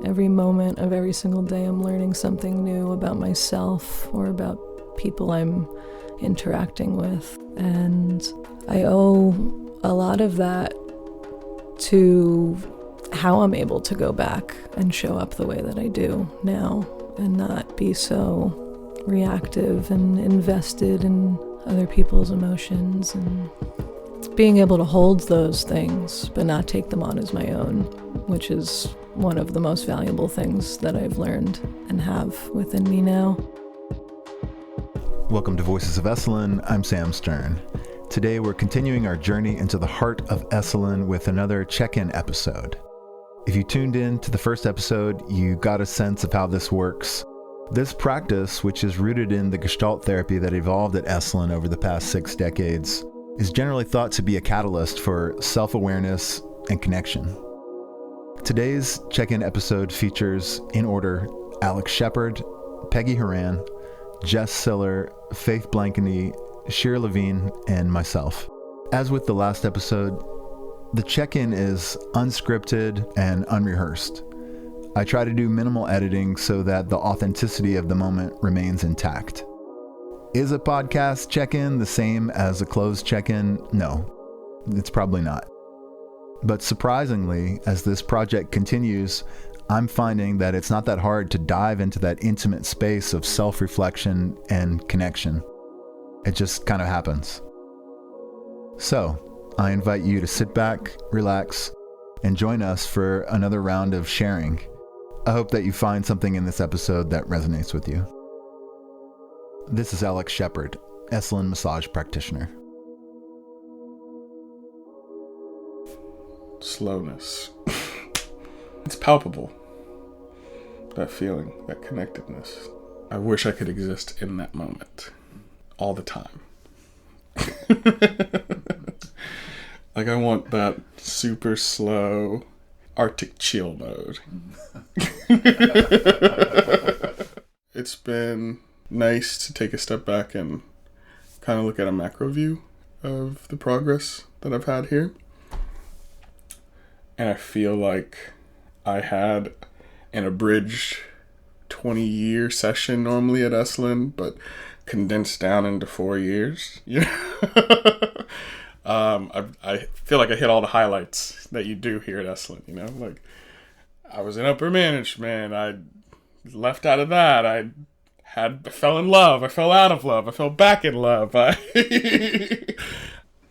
Every moment of every single day, I'm learning something new about myself or about people I'm interacting with. And I owe a lot of that to how I'm able to go back and show up the way that I do now and not be so reactive and invested in other people's emotions, and being able to hold those things but not take them on as my own, which is one of the most valuable things that I've learned and have within me now. Welcome to Voices of Esalen. I'm Sam Stern. Today we're continuing our journey into the heart of Esalen with another check-in episode. If you tuned in to the first episode, you got a sense of how this works. This practice, which is rooted in the Gestalt therapy that evolved at Esalen over the past 6 decades, is generally thought to be a catalyst for self-awareness and connection. Today's check-in episode features, in order, Alex Shepard, Peggy Horan, Jess Siller, Faith Blakeney, Shira Levine, and myself. As with the last episode, the check-in is unscripted and unrehearsed. I try to do minimal editing so that the authenticity of the moment remains intact. Is a podcast check-in the same as a closed check-in? No, it's probably not. But surprisingly, as this project continues, I'm finding that it's not that hard to dive into that intimate space of self-reflection and connection. It just kind of happens. So, I invite you to sit back, relax, and join us for another round of sharing. I hope that you find something in this episode that resonates with you. This is Alex Shepard, Esalen massage practitioner. Slowness. It's palpable. That feeling, that connectedness. I wish I could exist in that moment all the time. Like, I want that super slow Arctic chill mode. It's been nice to take a step back and kind of look at a macro view of the progress that I've had here. And I feel like I had an abridged 20-year session normally at Esalen, but condensed down into 4 years. Yeah. I feel like I hit all the highlights that you do here at Esalen, you know? Like, I was in upper management, I left out of that, I fell in love, I fell out of love, I fell back in love, I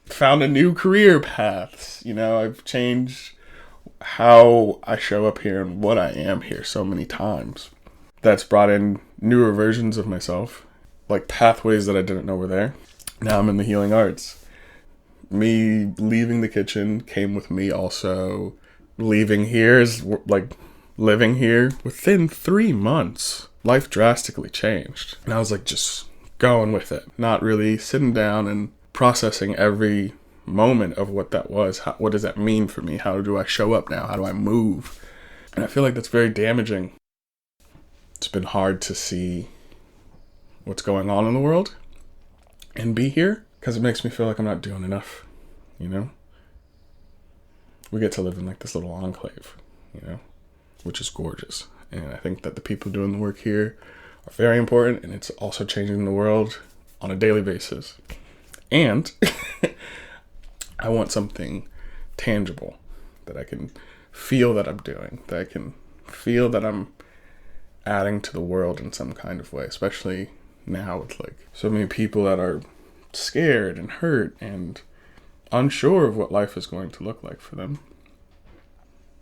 found a new career path, you know? I've changed how I show up here and what I am here so many times. That's brought in newer versions of myself, like pathways that I didn't know were there. Now I'm in the healing arts. Me leaving the kitchen came with me also leaving here, is like living here. Within 3 months, life drastically changed. And I was like just going with it, not really sitting down and processing every moment of what that was. What does that mean for me? How do I show up now? How do I move? And I feel like that's very damaging. It's been hard to see what's going on in the world and be here, because it makes me feel like I'm not doing enough, you know? We get to live in like this little enclave, you know, which is gorgeous. And I think that the people doing the work here are very important, and it's also changing the world on a daily basis. And I want something tangible that I can feel that I'm doing, that I can feel that I'm adding to the world in some kind of way, especially now with like so many people that are scared and hurt and unsure of what life is going to look like for them.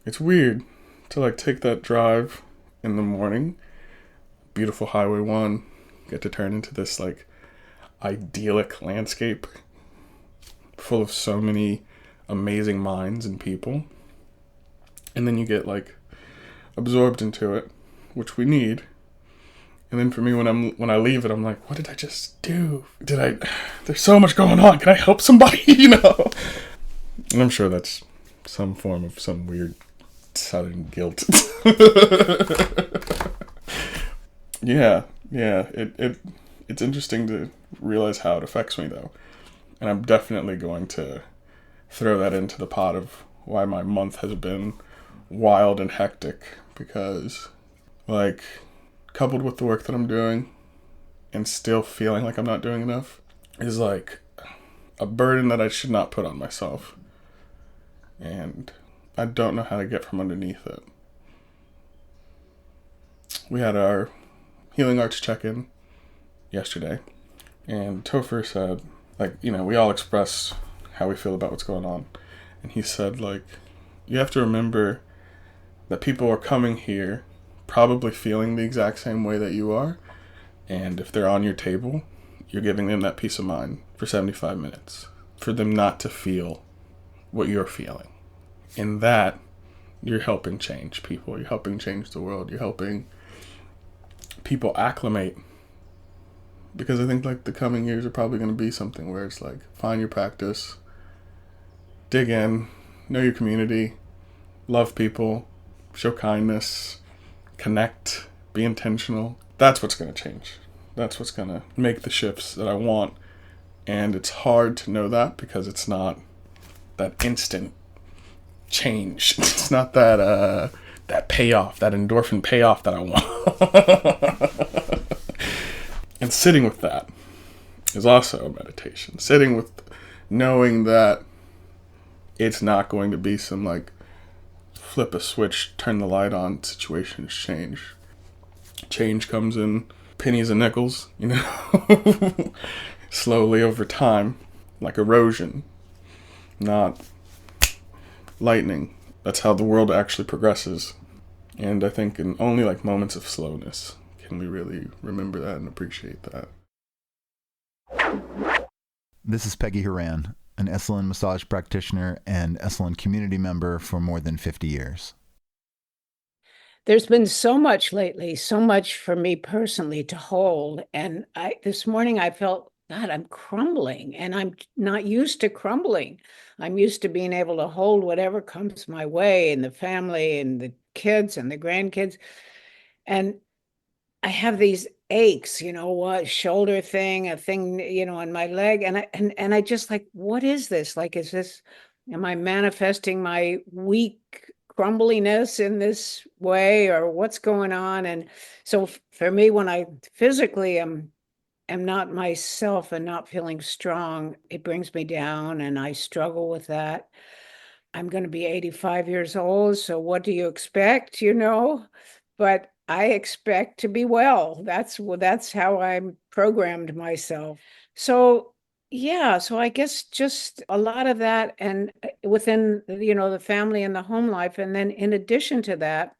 It's weird to like take that drive in the morning, beautiful Highway 1, get to turn into this like idyllic landscape full of so many amazing minds and people, and then you get like absorbed into it, which we need. And then for me, when I leave it, I'm like, what did I just do? There's so much going on. Can I help somebody? You know? And I'm sure that's some form of some weird southern guilt. Yeah. It's interesting to realize how it affects me, though. And I'm definitely going to throw that into the pot of why my month has been wild and hectic, because, like, coupled with the work that I'm doing and still feeling like I'm not doing enough is like a burden that I should not put on myself. And I don't know how to get from underneath it. We had our Healing Arts check-in yesterday, and Topher said, like, you know, we all express how we feel about what's going on. And he said, like, you have to remember that people are coming here probably feeling the exact same way that you are. And if they're on your table, you're giving them that peace of mind for 75 minutes for them not to feel what you're feeling. In that, you're helping change people. You're helping change the world. You're helping people acclimate. Because I think, like, the coming years are probably going to be something where it's like, find your practice, dig in, know your community, love people, show kindness, connect, be intentional. That's what's going to change. That's what's going to make the shifts that I want. And it's hard to know that because it's not that instant change. It's not that payoff, that endorphin payoff that I want. And sitting with that is also a meditation. Sitting with knowing that it's not going to be some, like, flip a switch, turn the light on, situations change. Change comes in pennies and nickels, you know, slowly over time, like erosion, not lightning. That's how the world actually progresses. And I think in only, like, moments of slowness can we really remember that and appreciate that. This is Peggy Horan, an Esalen massage practitioner and Esalen community member for more than 50 years. There's been so much lately, so much for me personally to hold. And this morning I felt, God, I'm crumbling, and I'm not used to crumbling. I'm used to being able to hold whatever comes my way, and the family and the kids and the grandkids. And I have these aches, you know, what shoulder thing, a thing, you know, on my leg. And I just, like, what is this? Like, am I manifesting my weak crumbliness in this way, or what's going on? And so for me, when I physically am not myself and not feeling strong, it brings me down, and I struggle with that. I'm going to be 85 years old, so what do you expect, you know? But I expect to be well. That's how I'm programmed myself. So yeah, so I guess just a lot of that, and within, you know, the family and the home life. And then in addition to that,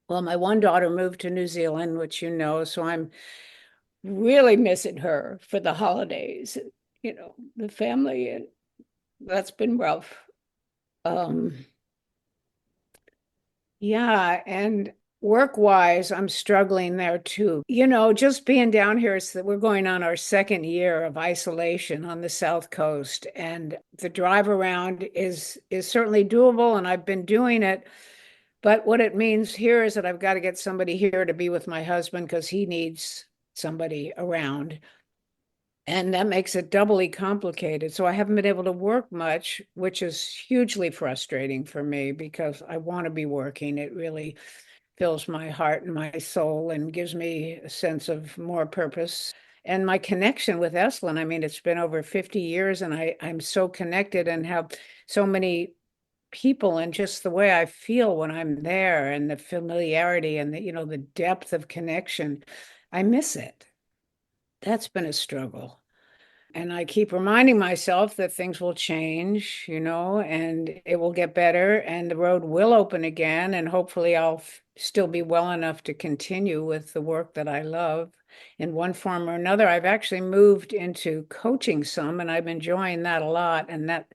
well, my one daughter moved to New Zealand, which you know, so I'm really missing her for the holidays, you know, the family, and that's been rough. Yeah, and work-wise, I'm struggling there too. You know, just being down here, is that we're going on our second year of isolation on the South Coast, and the drive around is certainly doable, and I've been doing it. But what it means here is that I've got to get somebody here to be with my husband because he needs somebody around. And that makes it doubly complicated. So I haven't been able to work much, which is hugely frustrating for me because I want to be working. It really fills my heart and my soul and gives me a sense of more purpose. And my connection with Esalen, I mean, it's been over 50 years, and I'm so connected and have so many people, and just the way I feel when I'm there, and the familiarity, and the, you know, the depth of connection. I miss it. That's been a struggle. And I keep reminding myself that things will change, you know, and it will get better, and the road will open again. And hopefully I'll still be well enough to continue with the work that I love in one form or another. I've actually moved into coaching some, and I'm enjoying that a lot. And that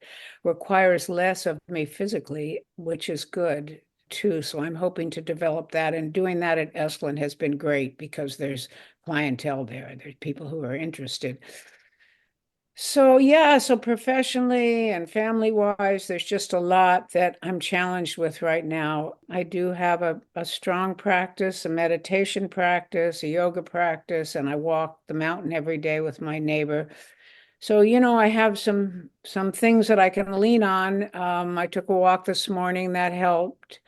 requires less of me physically, which is good too. So I'm hoping to develop that. And doing that at Esalen has been great because there's clientele there. There's people who are interested. So yeah, so professionally and family-wise, there's just a lot that I'm challenged with right now. I do have a strong practice, a meditation practice, a yoga practice, and I walk the mountain every day with my neighbor. So, you know, I have some things that I can lean on. I took a walk this morning, that helped.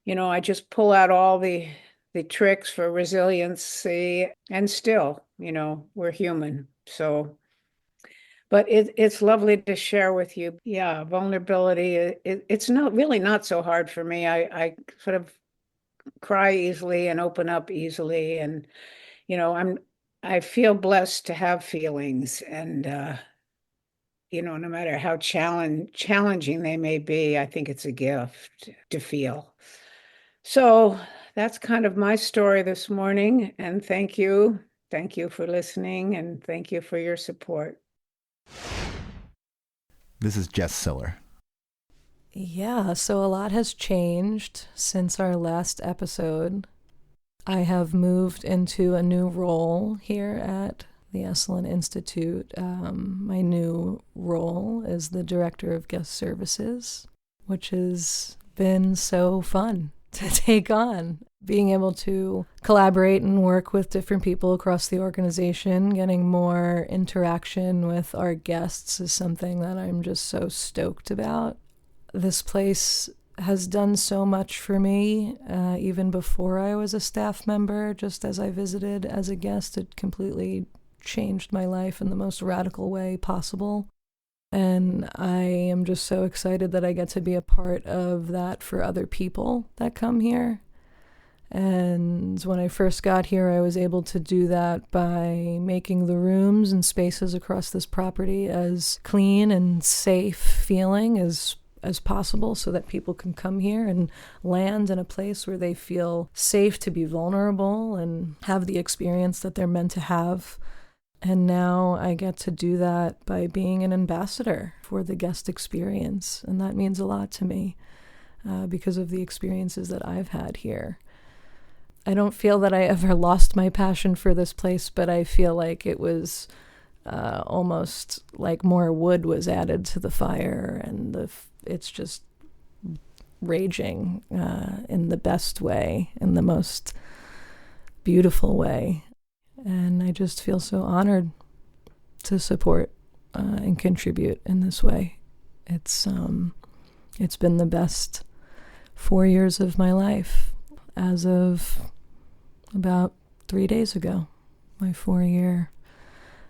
I just pull out all the tricks for resiliency, and still, we're human. So, but it's lovely to share with you. Yeah, vulnerability, it's not so hard for me. I sort of cry easily and open up easily. And, I feel blessed to have feelings, and, no matter how challenging they may be, I think it's a gift to feel. So that's kind of my story this morning. And thank you. Thank you for listening, and thank you for your support. This is Jess Siller. Yeah, so a lot has changed since our last episode. I have moved into a new role here at the Esalen Institute. My new role is the Director of Guest Services, which has been so fun to take on. Being able to collaborate and work with different people across the organization, getting more interaction with our guests is something that I'm just so stoked about. This place has done so much for me, even before I was a staff member. Just as I visited as a guest, it completely changed my life in the most radical way possible. And I am just so excited that I get to be a part of that for other people that come here. And when I first got here, I was able to do that by making the rooms and spaces across this property as clean and safe feeling as possible, so that people can come here and land in a place where they feel safe to be vulnerable and have the experience that they're meant to have. And now I get to do that by being an ambassador for the guest experience. And that means a lot to me because of the experiences that I've had here. I don't feel that I ever lost my passion for this place, but I feel like it was almost like more wood was added to the fire, and it's just raging in the best way, in the most beautiful way. And I just feel so honored to support and contribute in this way. It's been the best 4 years of my life as of about 3 days ago, my 4-year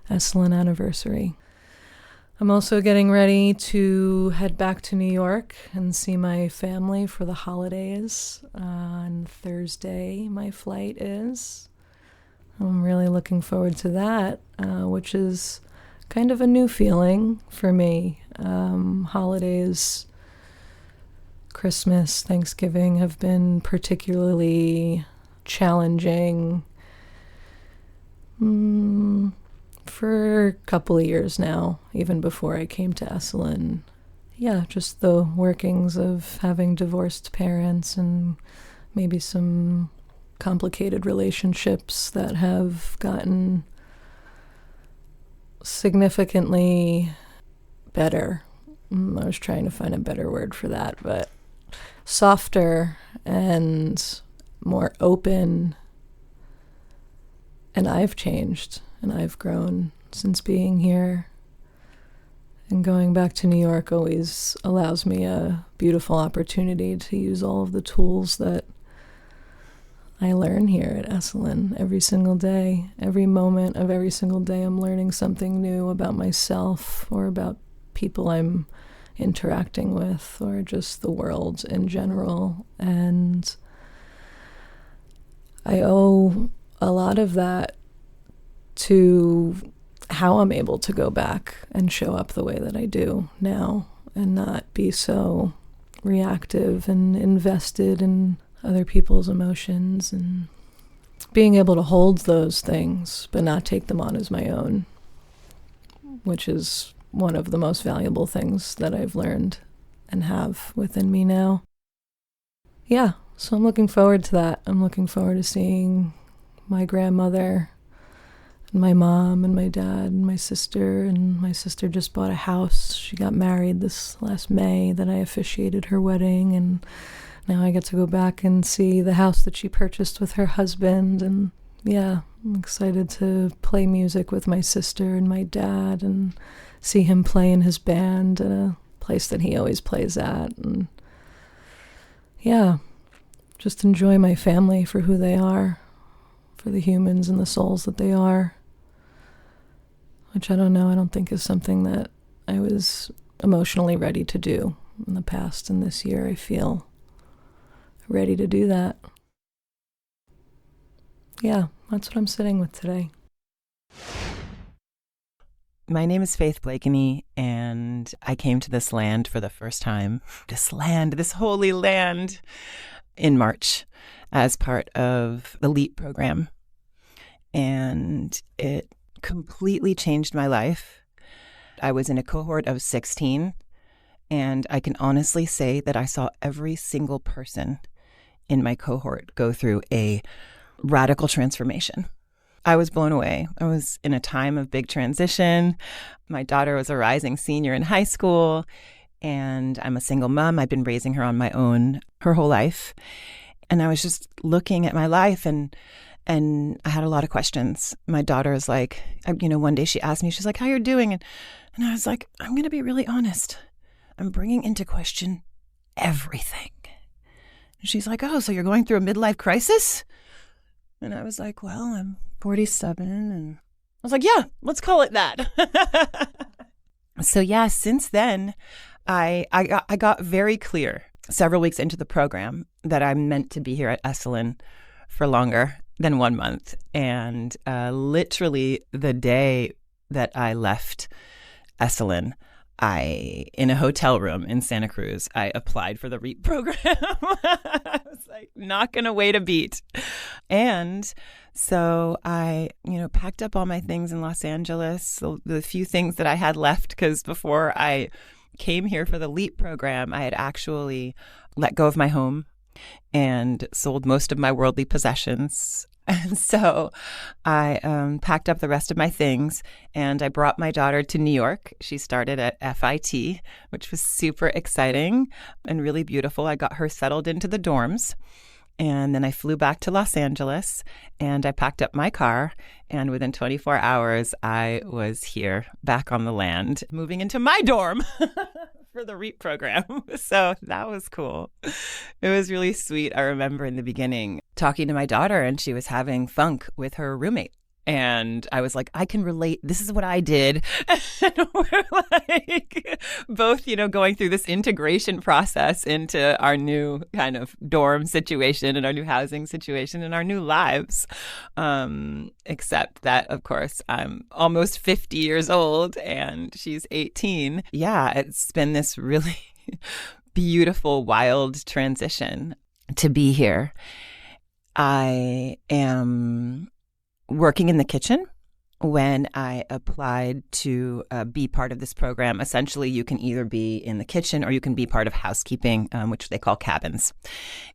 Esalen anniversary. I'm also getting ready to head back to New York and see my family for the holidays. On Thursday, my flight is. I'm really looking forward to that, which is kind of a new feeling for me. Holidays, Christmas, Thanksgiving have been particularly challenging for a couple of years now, even before I came to Esalen. Yeah, just the workings of having divorced parents and maybe some complicated relationships that have gotten significantly better. I was trying to find a better word for that, but softer and more open. And I've changed and I've grown since being here. And going back to New York always allows me a beautiful opportunity to use all of the tools that I learn here at Esalen every single day. Every moment of every single day I'm learning something new about myself or about people I'm interacting with or just the world in general. And I owe a lot of that to how I'm able to go back and show up the way that I do now and not be so reactive and invested in other people's emotions, and being able to hold those things but not take them on as my own, which is one of the most valuable things that I've learned and have within me now. Yeah, so I'm looking forward to that. I'm looking forward to seeing my grandmother and my mom and my dad and my sister just bought a house. She got married this last May that I officiated her wedding, and now I get to go back and see the house that she purchased with her husband. And yeah, I'm excited to play music with my sister and my dad and see him play in his band at a place that he always plays at. And yeah, just enjoy my family for who they are, for the humans and the souls that they are. Which I don't know, I don't think is something that I was emotionally ready to do in the past. And this year I feel ready to do that. Yeah, that's what I'm sitting with today. My name is Faith Blakeney, and I came to this land for the first time. This holy land, in March as part of the LEAP program. And it completely changed my life. I was in a cohort of 16, and I can honestly say that I saw every single person in my cohort go through a radical transformation. I was blown away. I was in a time of big transition. My daughter was a rising senior in high school, and I'm a single mom. I've been raising her on my own her whole life. And I was just looking at my life, and I had a lot of questions. My daughter is like, one day she asked me, she's like, how you doing? And I was like, I'm going to be really honest. I'm bringing into question everything. And she's like, oh, so you're going through a midlife crisis? And I was like, well, I'm 47. And I was like, yeah, let's call it that. So yeah, since then, I got very clear several weeks into the program that I'm meant to be here at Esalen for longer than 1 month. And literally the day that I left Esalen, in a hotel room in Santa Cruz, I applied for the REAP program. I was like, not going to wait a beat. And so I, packed up all my things in Los Angeles, the few things that I had left, because before I came here for the LEAP program, I had actually let go of my home and sold most of my worldly possessions. And so I packed up the rest of my things, and I brought my daughter to New York. She started at FIT, which was super exciting and really beautiful. I got her settled into the dorms. And then I flew back to Los Angeles, and I packed up my car, and within 24 hours, I was here, back on the land, moving into my dorm for the REAP program. So that was cool. It was really sweet. I remember in the beginning talking to my daughter, and she was having funk with her roommate. And I was like, I can relate. This is what I did. And we're like both, going through this integration process into our new kind of dorm situation and our new housing situation and our new lives. Except that, of course, I'm almost 50 years old and she's 18. Yeah, it's been this really beautiful, wild transition to be here. I am working in the kitchen when I applied to be part of this program. Essentially, you can either be in the kitchen or you can be part of housekeeping, which they call cabins.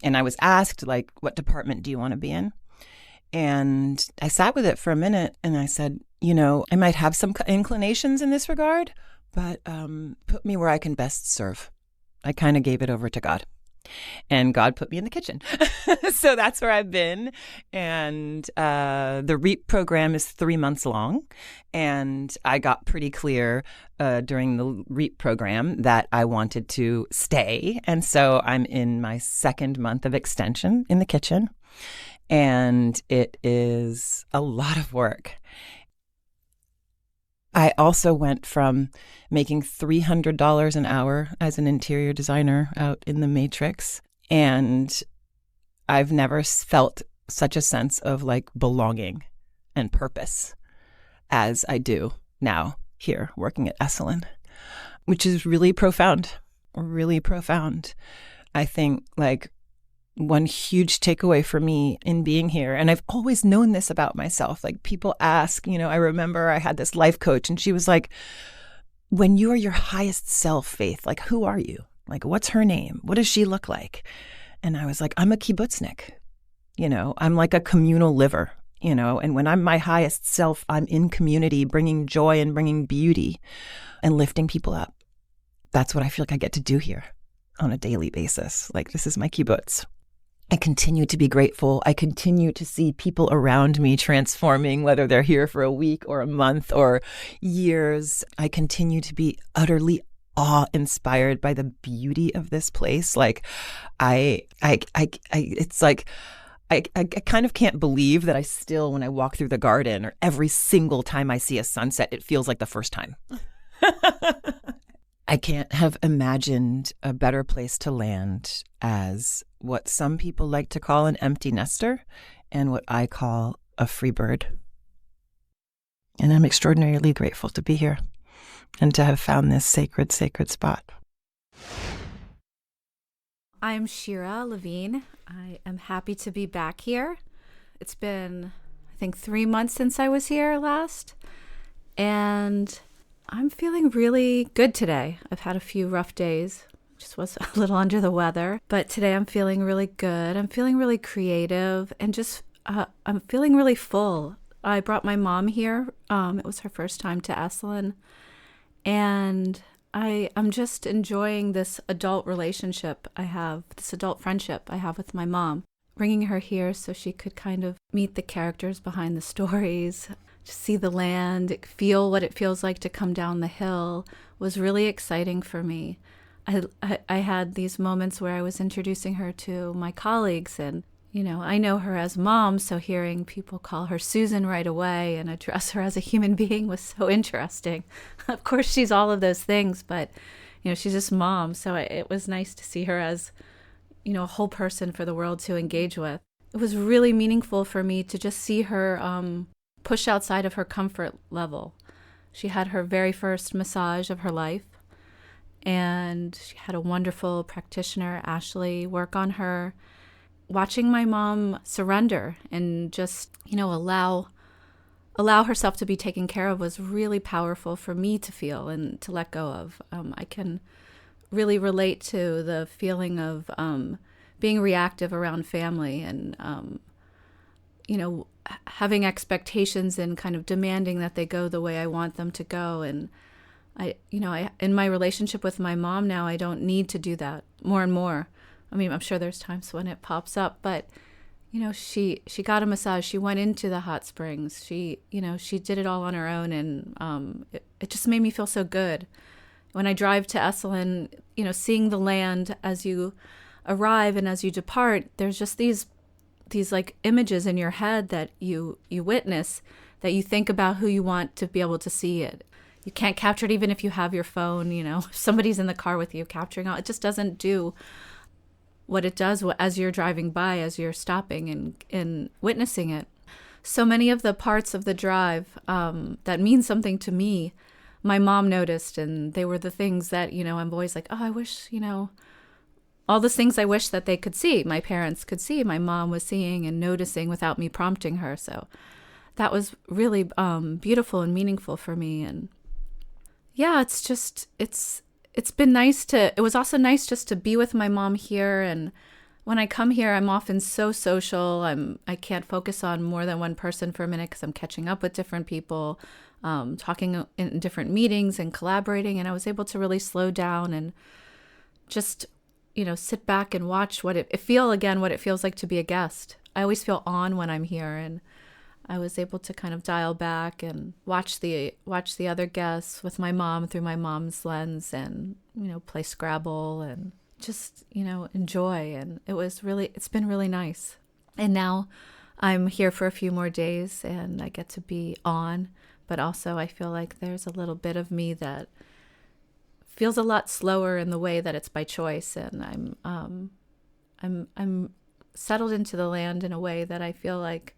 And I was asked, what department do you want to be in? And I sat with it for a minute and I said, I might have some inclinations in this regard, but put me where I can best serve. I kind of gave it over to God. And God put me in the kitchen. So that's where I've been. And the REAP program is 3 months long. And I got pretty clear during the REAP program that I wanted to stay. And so I'm in my 2nd month of extension in the kitchen. And it is a lot of work. I also went from making $300 an hour as an interior designer out in the Matrix. And I've never felt such a sense of belonging and purpose as I do now here working at Esalen, which is really profound, really profound. I think one huge takeaway for me in being here, and I've always known this about myself, people ask, I remember I had this life coach and she was like, when you are your highest self, Faith, who are you? What's her name? What does she look like? And I was like, I'm a kibbutznik, I'm like a communal liver, and when I'm my highest self, I'm in community, bringing joy and bringing beauty and lifting people up. That's what I feel like I get to do here on a daily basis. This is my kibbutz. I continue to be grateful. I continue to see people around me transforming, whether they're here for a week or a month or years. I continue to be utterly awe-inspired by the beauty of this place. It's like I kind of can't believe that I still, when I walk through the garden, or every single time I see a sunset, it feels like the first time. I can't have imagined a better place to land as what some people like to call an empty nester and what I call a free bird. And I'm extraordinarily grateful to be here and to have found this sacred, sacred spot. I'm Shira, Levine. I am happy to be back here. It's been, I think, 3 months since I was here last. And I'm feeling really good today. I've had a few rough days. Just was a little under the weather. But today I'm feeling really good. I'm feeling really creative and just, I'm feeling really full. I brought my mom here. It was her first time to Esalen. And I'm just enjoying this adult relationship I have, this adult friendship I have with my mom. Bringing her here so she could kind of meet the characters behind the stories, just see the land, feel what it feels like to come down the hill was really exciting for me. I had these moments where I was introducing her to my colleagues, and you know, I know her as mom, so hearing people call her Susan right away and address her as a human being was so interesting. Of course, she's all of those things, but, you know, she's just mom. So it was nice to see her as, you know, a whole person for the world to engage with. It was really meaningful for me to just see her push outside of her comfort level. She had her very first massage of her life, and she had a wonderful practitioner, Ashley, work on her. Watching my mom surrender and just, you know, allow herself to be taken care of was really powerful for me to feel and to let go of. I can really relate to the feeling of being reactive around family and, you know, having expectations and kind of demanding that they go the way I want them to go. And I in my relationship with my mom now, I don't need to do that more and more. I mean, I'm sure there's times when it pops up, but, you know, she got a massage. She went into the hot springs. She did it all on her own, and it just made me feel so good. When I drive to Esalen, you know, seeing the land as you arrive and as you depart, there's just these like images in your head that you witness, that you think about who you want to be able to see it. You can't capture it even if you have your phone, you know, if somebody's in the car with you capturing it. It just doesn't do what it does as you're driving by, as you're stopping and witnessing it. So many of the parts of the drive that mean something to me, my mom noticed, and they were the things that, you know, I'm always like, oh, I wish, you know, all those things I wish that they could see, my parents could see, my mom was seeing and noticing without me prompting her. So that was really beautiful and meaningful for me. And yeah, it was also nice just to be with my mom here. And when I come here, I'm often so social. I can't focus on more than one person for a minute because I'm catching up with different people, talking in different meetings and collaborating. And I was able to really slow down and just, you know, sit back and watch what it feels like to be a guest. I always feel on when I'm here, and I was able to kind of dial back and watch the other guests with my mom through my mom's lens, and, you know, play Scrabble and just, you know, enjoy. And it's been really nice. And now I'm here for a few more days and I get to be on, but also I feel like there's a little bit of me that feels a lot slower in the way that it's by choice. And I'm settled into the land in a way that I feel like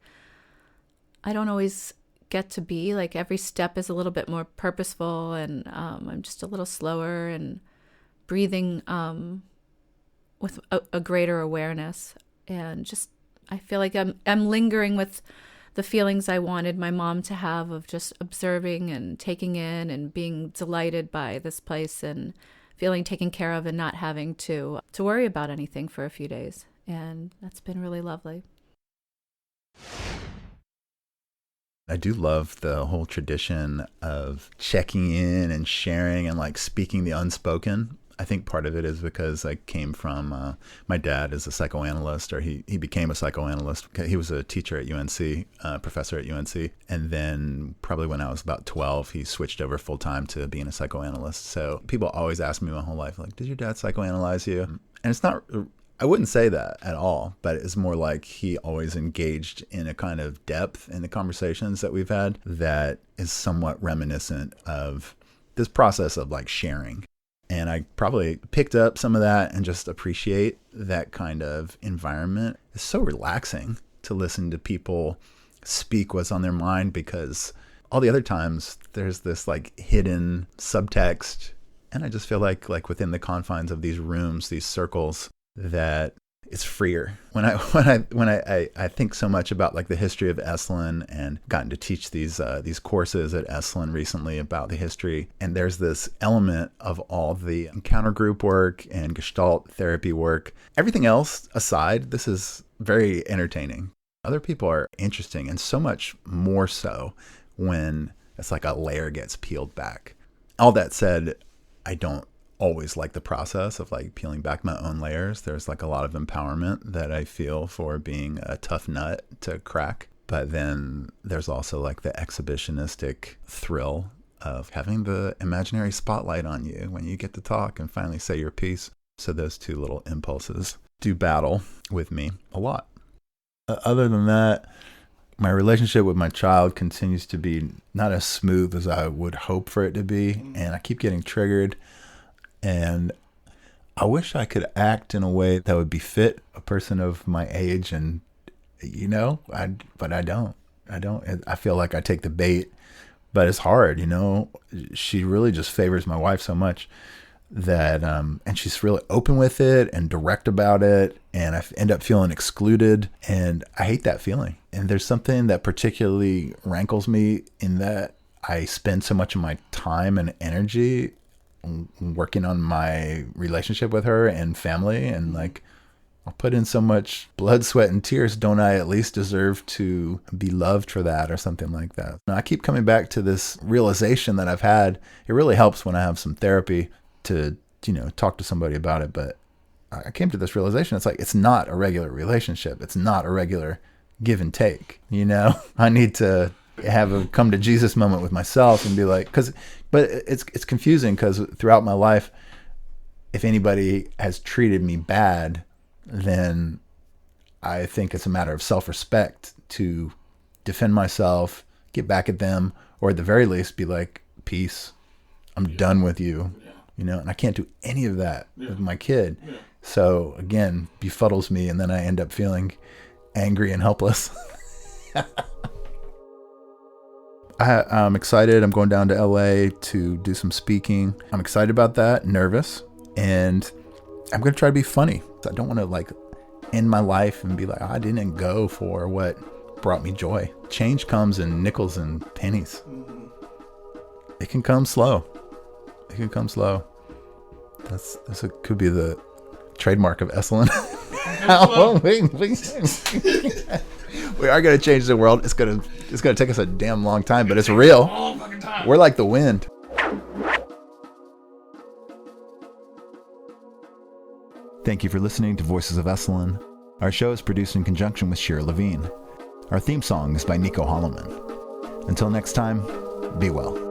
I don't always get to be. Like every step is a little bit more purposeful, and I'm just a little slower and breathing with a greater awareness. And just, I feel like I'm lingering with the feelings I wanted my mom to have of just observing and taking in and being delighted by this place and feeling taken care of and not having to worry about anything for a few days. And that's been really lovely. I do love the whole tradition of checking in and sharing and like speaking the unspoken. I think part of it is because I came from, my dad is a psychoanalyst, or he became a psychoanalyst. He was a teacher at UNC, professor at UNC. And then probably when I was about 12, he switched over full time to being a psychoanalyst. So people always ask me my whole life, like, did your dad psychoanalyze you? And it's not I wouldn't say that at all, but it's more like he always engaged in a kind of depth in the conversations that we've had that is somewhat reminiscent of this process of like sharing. And I probably picked up some of that and just appreciate that kind of environment. It's so relaxing to listen to people speak what's on their mind, because all the other times there's this like hidden subtext. And I just feel like within the confines of these rooms, these circles, that it's freer. When I think so much about like the history of Esalen, and gotten to teach these courses at Esalen recently about the history, and there's this element of all the encounter group work and Gestalt therapy work. Everything else aside, this is very entertaining. Other people are interesting, and so much more so when it's like a layer gets peeled back. All that said, I don't always like the process of like peeling back my own layers. There's like a lot of empowerment that I feel for being a tough nut to crack. But then there's also like the exhibitionistic thrill of having the imaginary spotlight on you when you get to talk and finally say your piece. So those two little impulses do battle with me a lot. Other than that, my relationship with my child continues to be not as smooth as I would hope for it to be. And I keep getting triggered. And I wish I could act in a way that would befit a person of my age, and but I don't. I feel like I take the bait, but it's hard, She really just favors my wife so much that, and she's really open with it and direct about it, and I end up feeling excluded, and I hate that feeling. And there's something that particularly rankles me in that I spend so much of my time and energy working on my relationship with her and family, and like I'll put in so much blood, sweat, and tears. Don't I at least deserve to be loved for that, or something like that? Now, I keep coming back to this realization that I've had. It really helps when I have some therapy to talk to somebody about it, but I came to this realization. It's like, it's not a regular relationship. It's not a regular give and take. I need to have a come to Jesus moment with myself and be like, but it's confusing, because throughout my life, if anybody has treated me bad, then I think it's a matter of self-respect to defend myself, get back at them, or at the very least be like, peace, I'm done with you, and I can't do any of that with my kid. So again, befuddles me, and then I end up feeling angry and helpless. I'm excited. I'm going down to LA to do some speaking. I'm excited about that, nervous, and I'm going to try to be funny. I don't want to like end my life and be like, I didn't go for what brought me joy. Change comes in nickels and pennies. It can come slow. Could be the trademark of Esalen. We are going to change the world. It's going to take us a damn long time, but it's real. We're like the wind. Thank you for listening to Voices of Esalen. Our show is produced in conjunction with Shira Levine. Our theme song is by Nico Holloman. Until next time, be well.